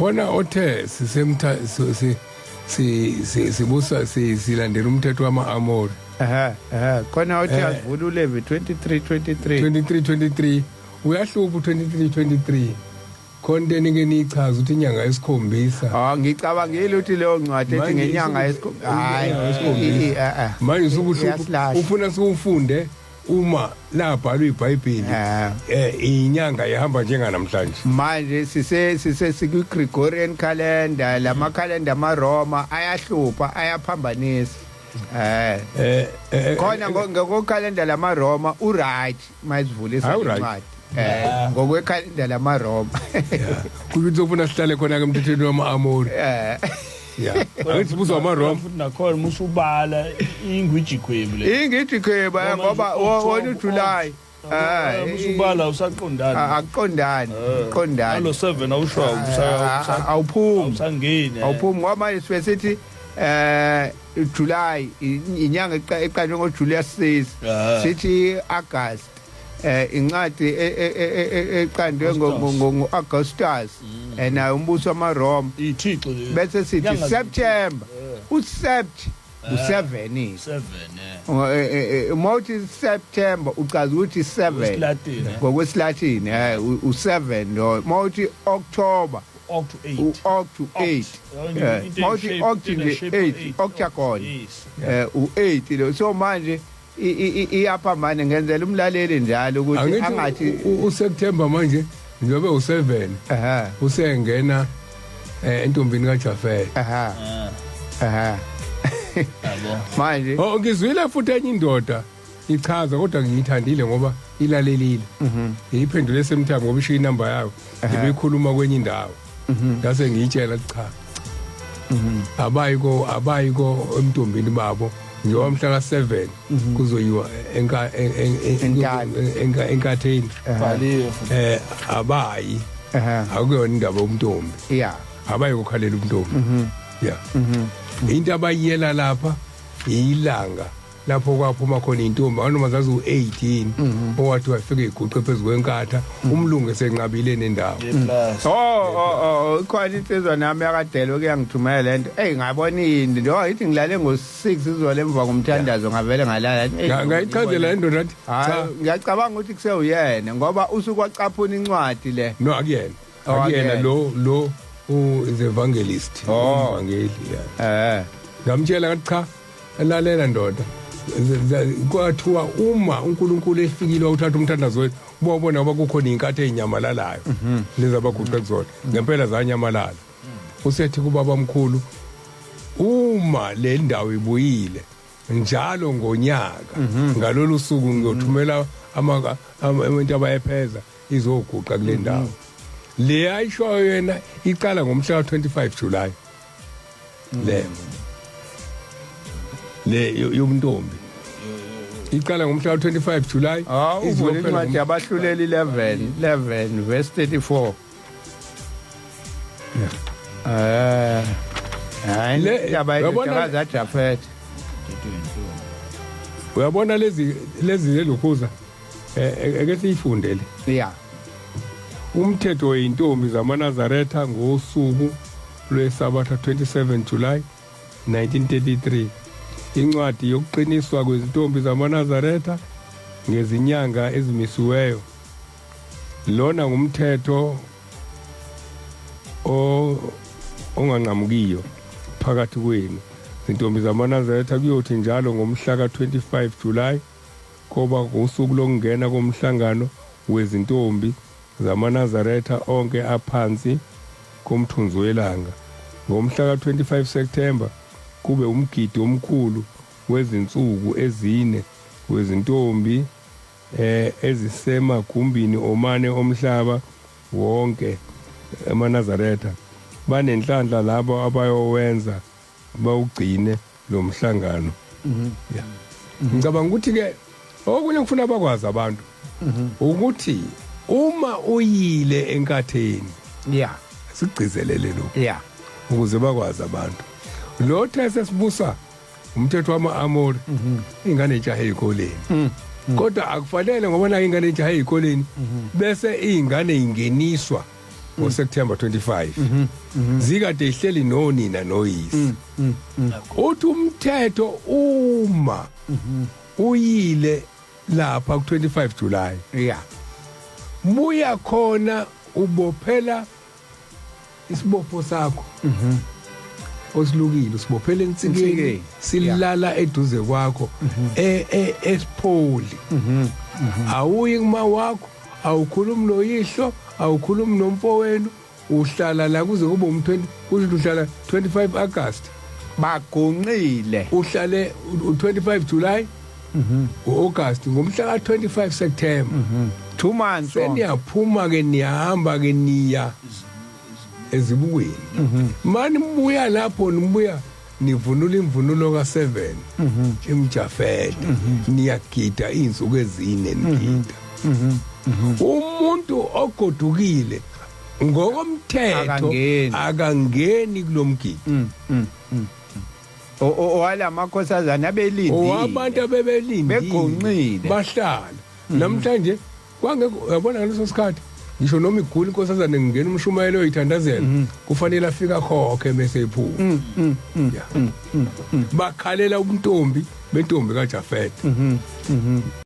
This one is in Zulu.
khona othe sisemtha sibusa silandela umthetho wama-Amori. Khona othe asivula uLevi 23 uyahlupha u-23 Konteni ke nichaza ukuthi inyanga yesikhombisa. Ngicabangile ukuthi leyo ncwadi ethi ngenyanga yesikhombisa. Hayi manje usukuhlupha ufuna siwufunde uma labhalwa iBhayibheli inyanga ihamba njenganamhlanje. Manje siku-Gregorian calendar, lama calendar amaRoma ayahlupha ayaphambanisa. Khona ngokukhalenda lamaRoma uright mayivule isincwadi. Ngokwekhalenda lamaRoma. Kuthi ufuna sihlale khona ke emthethweni wama-Amori. Awuzibuza wamaRoma futhi nakhona musubala ingwijikhwebu le. Ingwijikhwebu ngoba wona uJuly. Musubala usaqondana. Aqondana. Alo 7 awushwa awuphumi. Usangeni. Awuphumi ngoba manje sithi July inyanga eqanjwe ngoJulius Caesar. Sithi August. Incwadi eqandwe ngo-Augustus nayo umbuso wamaRoma ithixo bese sithi September usept u7 mawuthi September uchaza ukuthi 7 ngokwesilatini u7 mawuthi October u-8 mawuthi October octagon u8 lo so manje iyaphambana ngenzela umlaleli njalo ukuthi angathi uSeptember manje njobe u7 usengena entombini kaJafete manje ngizwile futhi enye indoda ichaza kodwa ngiyithandile ngoba ilalelile iphendule semthambo ngoba ishiya inamba yayo ngibekhuluma kwenye indawo ngase ngiyitshela cha abayiko emntombini babo njengoba mhla ka7 kuzoyiwa enkatheni bhaliwe abayi akuyona indaba umntombi abayi ukukhalela umntombi into abayiyela lapha ilanga lapho kwaphuma khona intombi anoma zazi u18 owathi wafika iguqe phezulu kwenkatha umlungu esenqabile nendawo khona insizwa nami yakadelo kuyangithumela lento ngabona into njengoba ngithi ngilale ngo6 izolo emva komthandazo ngavele ngalala ngayichazela lento nathi ngiyacabanga ukuthi kuseyuyena ngoba usuku wacaphuna incwadi le no akuyena lo the evangelist umvangeli ngamtshela ngathi cha elalela ndoda kwathiwa uma uNkulunkulu efikile uthatha umthandazo wethu ubona ngoba kukhona inkathe ezinyamalalayo lezi abaguqe kuzona ngempela zanyamalala usethi kubaba omkhulu uma le ndawo ibuyile njalo ngonyaka ngalolu suku ngiyothumela abantu abayepheza izoguqa kule ndawo le ayisho yena iqala ngomhla ka25 July le yomntombi iqala ngomhla ka25 July uvule incwadi yabahlulela 11 verse 34 le yabona Jafete uyabona lezi lelukhuza eke siyifundele umthetho weintombi zamaNazaretha ngosuku lweSabatha 27 July 1933 incwadi yokuqiniswa kwezintombi zamaNazaretha ngezinyanga ezimisiweyo lona ngumthetho onganqamukiyo phakathi kwenu izintombi zamaNazaretha kuyothi njalo ngomhla ka25 July koba ngosuku lokungena komhlangano wezintombi zamaNazaretha onke aphansi komthunzi welanga ngomhla ka25 September kube umgidi omkhulu wezinsuku ezine wezintombi ezisemagumbini omane omhlaba wonke emaNazaretha banenhlanhla labo abayowenza bawugcine lo mhlangano ngicabanga ukuthi ke okunye ngifuna bakwazi abantu ukuthi uma uyile enkatheni sigcizelele lokho ukuze bakwazi abantu lo these sibusa umthetho wama-Amori ingane ejaha ezikoleni kodwa akufanele ngoba na ingane ejaha ezikoleni bese izingane ingeniswa ngoSeptember 25 zikade ihleli nonina noyisi uthi umthetho uma uyile lapha ku25 July yeah buya khona ubophela isibopho sakho osilukile usibophela ensikeni silala eduze kwakho esipholi awuyi kuma wakho awukhulumi noyihlo awukhulumi nomfowenu uhlala la kuze kube um20 kuthi uhlala 25 August bagonqile uhlale u25 July uAugust ngomhla ka25 September 2 months seniyaphuma ke niyahamba ke niya ezibukweni mani mbuya lapho nibuya nivunula imvunulo ka7 emjafete niyagida insuku ezine nigida umuntu ogodukile ngokomthetho akangeni kulomgidi owala amakhosazana abelindi owabantu abebelindi begonqile bahlala namhlanje kwangeke yabona ngaleso sikhathi ngisho noma igula inkosazana ngingena umshumayelo oyithandazela kufanele afika khokhe bese iphuma bakhalela ubuntombi bentombi kaJafete